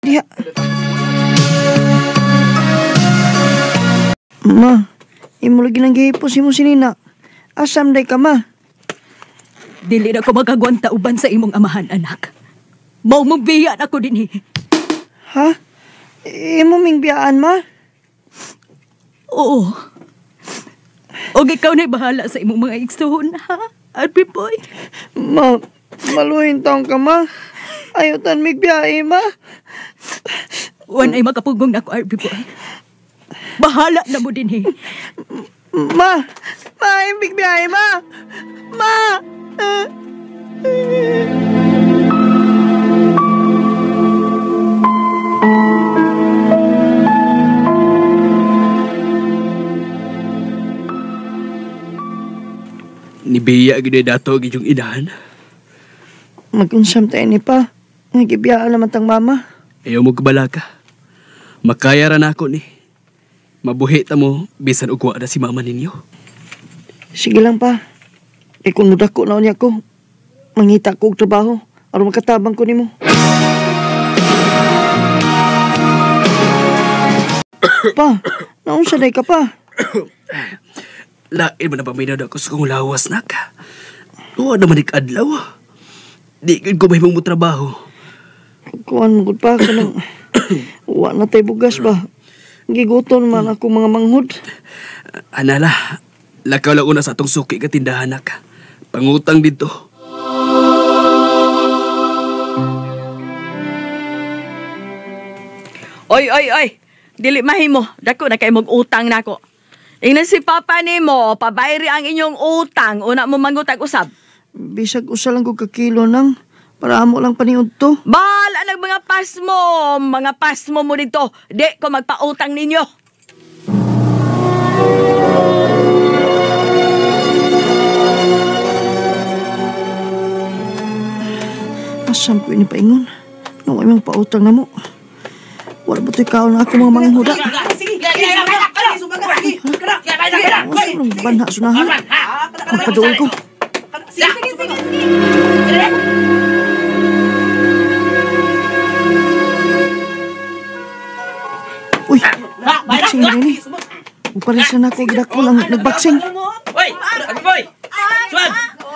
Diha. Ma, imo lagi nang gihipos imo sinina. Asam day ka, ma. Dili na ko magagwanta uban sa imong amahan, anak. Mao mong biyan ako dinhi. Ha? Imo ming biyaan, ma? Oo. Og ikaw na'y bahala sa imong mga igsuhon, ha? Arby boy. Ma, maluhin taong ka, ma. Ayutan mig biyahe, ma. Wan ay makapugong na ako, Arby boy. Bahala na mo dinhi. Ma, imig biyahe, ma. Ma! Nibiya gini dato gijong inahan. Mag-unsam tayo ni pa. Nagibiyaan naman tang mama. Ayaw mo kabala ka. Makaya ra na ako ni. Mabuhi ta mo bisan ugwa na si mama ninyo. Sige lang pa. Kung mudako na niya ko, mangita ko og trabaho aron makatabang ko nimo. Pa, naunsa day ka pa? Lain man na paminad ako sa kong lawas na ka. Tuwa naman adlaw. Di ko mahimong mo trabaho. Kuan mo gud pa ka nang wa na tay bugas ba? Giguton man ako mga manghod. Anala, lakaw lang una sa atong suki ka tindahan na ka. Pangutang dito. Oy. Dili mahimo. Dako na kay mong utang nako. Ingnan si papa nimo, pabayri ang inyong utang. Una mo mangutang usab. Bisag usa lang ko ka kilo nang para amo lang paniud to. Bahala ng mga pasmo. Mga pasmo mo dito. Di ko magpautang ninyo. Asam ko ini paingon. Nung imong pautang na mo. Wala ba ito'y kaon na ako mga manghuda? Anong banha sunahan? Magpaduol ko. Uy, baksing na rin eh. Uparisan ako, gidako lang nagbaksing. Hoy! Ano boy? Suan!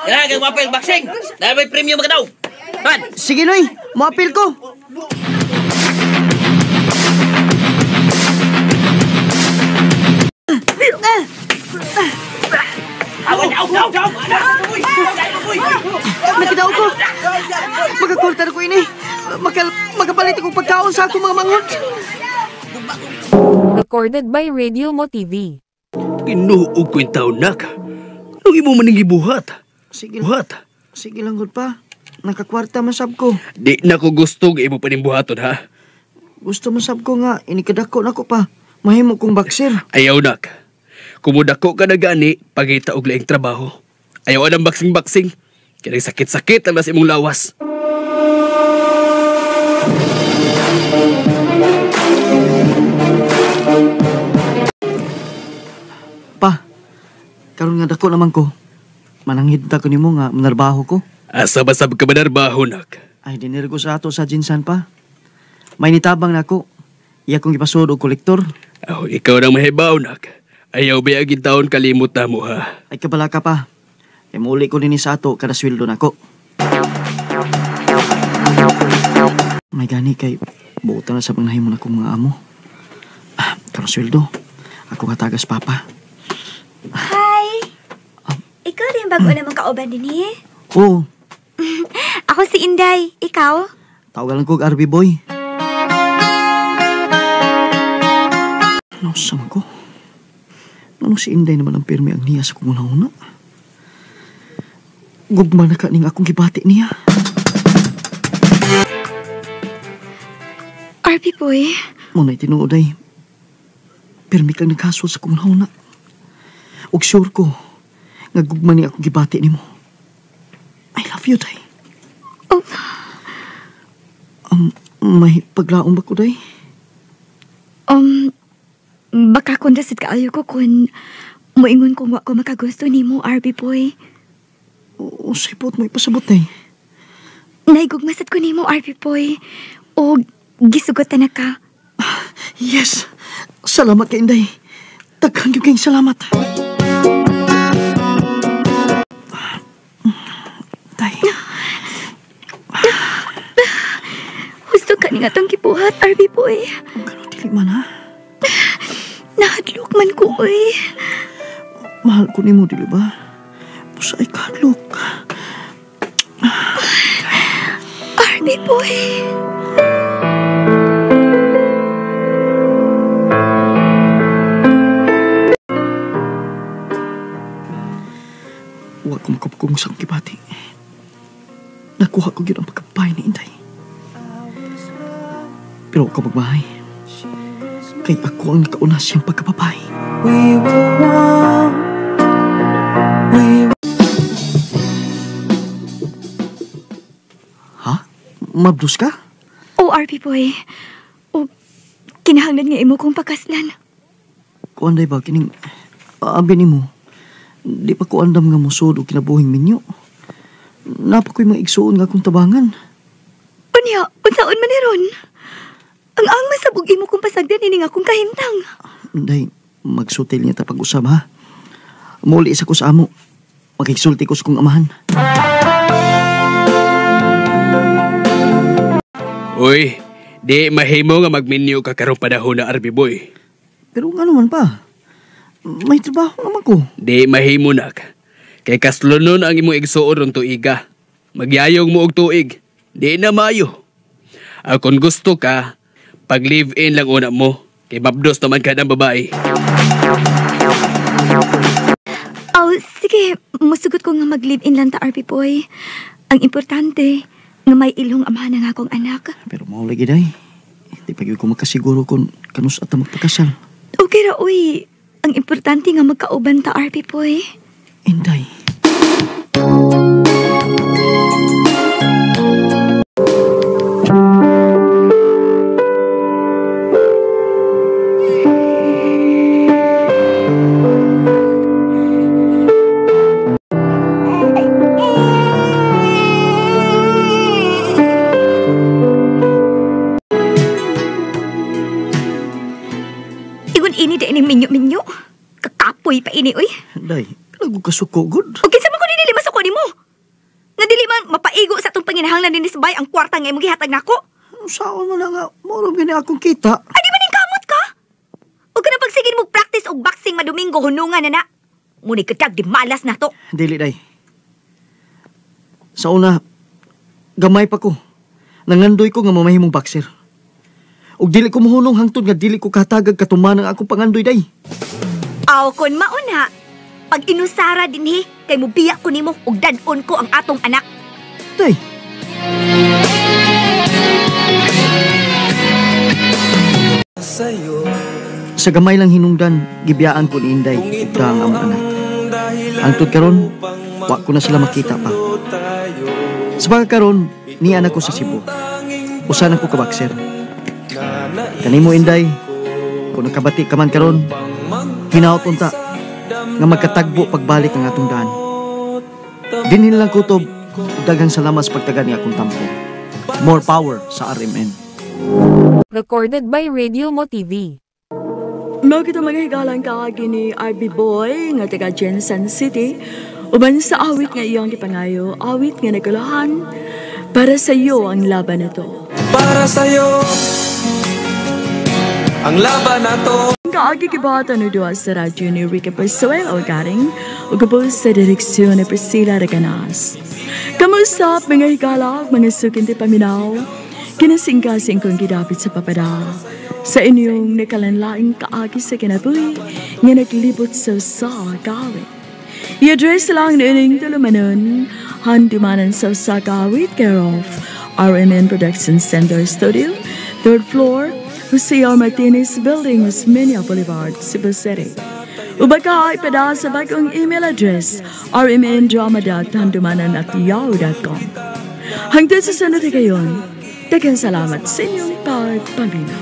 Kailangan kang mapil baksing! Dahil may premium ka daw! Suan! Sige, Noy. Maapil ko. Nakidaw ko. Magkakultar ko ini. Magapalit ko pagkaon sa akong mga manghod. Recorded by Radio Mo TV. Kinuog ko yung taon na ka. Anong imo maning gibuhat? Sige, Buhat? sige lang gud pa. Nakakwarta masab ko. Di na ko gusto imo pa ning buhaton ha. Gusto masab ko nga inikadako nako pa. Mahimo kong baksir. Ayaw nak. Kumudako ka na gani, pagita og laing trabaho. Ayaw anang baksing-baksing. Kaya sakit-sakit ang nasa imong lawas. Pa, karon nga dako naman ko. Mananghid ta ko nimo nga manarbaho ko. Asa basab ka manarbaho nak? Ay, dinir ko sa ato sa jinsan pa. May nitabang na ako. Iya kong ipasod og kolektor. Oh, ikaw nang mahibaw nak. Ayaw ba agin taon kalimot na mo ha? Ay, kabala ka pa. Ay, muli ko nini sa ato kada sweldo nako. May gani kay buutan na sa pangnahimo na kong mga amo. Kada sweldo, ako katagas papa. Hi! Ikaw rin bago namang kauban din eh? Oo, Ako si Inday. Ikaw? tawagan ko RB boy. Nausam ko. Ano si Inday naman ang pirmi ang niya sa kumunahuna? Gugma na ka ning akong gibati niya. RP boy. Muna'y tinuod ay pirmi kang nagkasol sa kumunahuna. Ug sure ko nga gugma ni akong gibati nimo. I love you, day. Oh. May paglaong ba ko, day? Baka kung dasit kaayo ko kung moingon kung wa ko makagusto ni mo, RP boy. O sipot mo ipasabot, day. Naigugmasat ko ni mo, RP boy. O gisugot na ka. Yes. Salamat kay Inday. Daghang yung kayong salamat. Day. Gusto ka ni nga tong gibuhat, Arby boy. Ganun dili man ha. Nahadlok man ko, oy. Mahal ko ni mo, dili ba? Pusay kadlok. Arby boy. Huwag ko makapagkong sa kibati. Nakuha ko yun ang pagkabay ni Inday. Pero huwag ka magbahay. Kay ako ang nakauna siyang pagkababay. Ha? Mabdos ka? Oh, Arby boy. Oh, kinahanglan nga imo kong pakaslan. Kung anday ba, kining aabi ni mo, di pa ko andam nga musod o kinabuhing minyo. Napa ko'y mga igsuon nga kong tabangan. Unya, unsaon man ni ron? Ang masabog imo kong pasagdan ini nga kong kahintang. Day, magsutil niya ta pag-usab ha. Muli isa ko sa amo. Makiksulti ko sa kong amahan. Uy, di mahimo nga magminyo ka karong panahon na Arby boy. Pero nga naman pa. May trabaho naman ko. Di mahimo na ka. Kay kaslunon ang imong igsuon ron tuiga. Magyayong mo og tuig. Di na mayo. Kung gusto ka, pag live-in lang una mo. Kay mabdos naman ka ng babae. Oh, sige. Musugot ko nga mag-live-in lang ta, Arby boy. Ang importante, nga may ilong amahan ng akong anak. Pero maulagi day. Di pa ko makasiguro kung kanus at magpakasal. Okay ra, uy. Ang importante nga magkauban ta, Arby boy. Inday. Igun ini da ini minyo-minyo. Kakapoy pa ini, uy. Day, lagu kasuko good. Okay, sa mga dili masako ni mo. Nga dili man mapaigo sa itong panginahanglan din ni Sabay ang kwarta nga imong gihatag nako. Saan mo na nga, moram gani akong kita. Adi man ning kamot ka? Huwag ka na pagsigin mo practice og boxing madomingo hunungan na na. Muni katag di malas na to. Dili day. Sa una, gamay pa ko. Nangandoy ko nga mamahimong boxer. Og dili ko mohunong hangtod nga dili ko katagag katuman ang akong pangandoy day. Aw kon mauna. Pag inusara dinhi kay mubiyak ko nimo og dad-on ko ang atong anak. Day. Sa gamay lang hinungdan, gibiyaan ko ni Inday ug ang among anak. Hangtod karon, wa ko na sila makita pa. Sa pagkakaroon, ni anak ko sa Cebu. Usa na ko ka boxer. Kanimo Inday, kung nakabati ka man karon, hinaot unta nga magkatagbo pagbalik ang atong daan. Dinhin lang kutob, daghang salamat sa pagtagan ni akong tampo. More power sa RMN. Recorded by Radio Mo TV. Mao kita mga higalang kaagi ni Arby Boy nga taga Jensen City. Uban sa awit nga iyang gipangayo, awit nga nagulahan. Para sa iyo ang laban na to. Para sa'yo ang laban na to. Kaagi kibata no doa sa radyo ni Rica Persuel o garing o kapos sa direksyon ni Priscilla Reganas. Kamusta mga higalag, mga sukinti paminaw, kinasingkasing kong gidapit sa papada. Sa inyong nakalanlaing kaagi sa kinabuhi, nga naglibot sa gawit. I-address lang na inyong tulumanon, handumanan sa gawit, care of RMN Production Center Studio, 3rd floor, Jose R. Martinez Building, Osmeña Boulevard, Cebu City. Ubaka ipada sa bagong email address, rmndrama.handumanan@yahoo.com. Hanggang sa sunod ngayon, daghang salamat sa inyong pagpabina.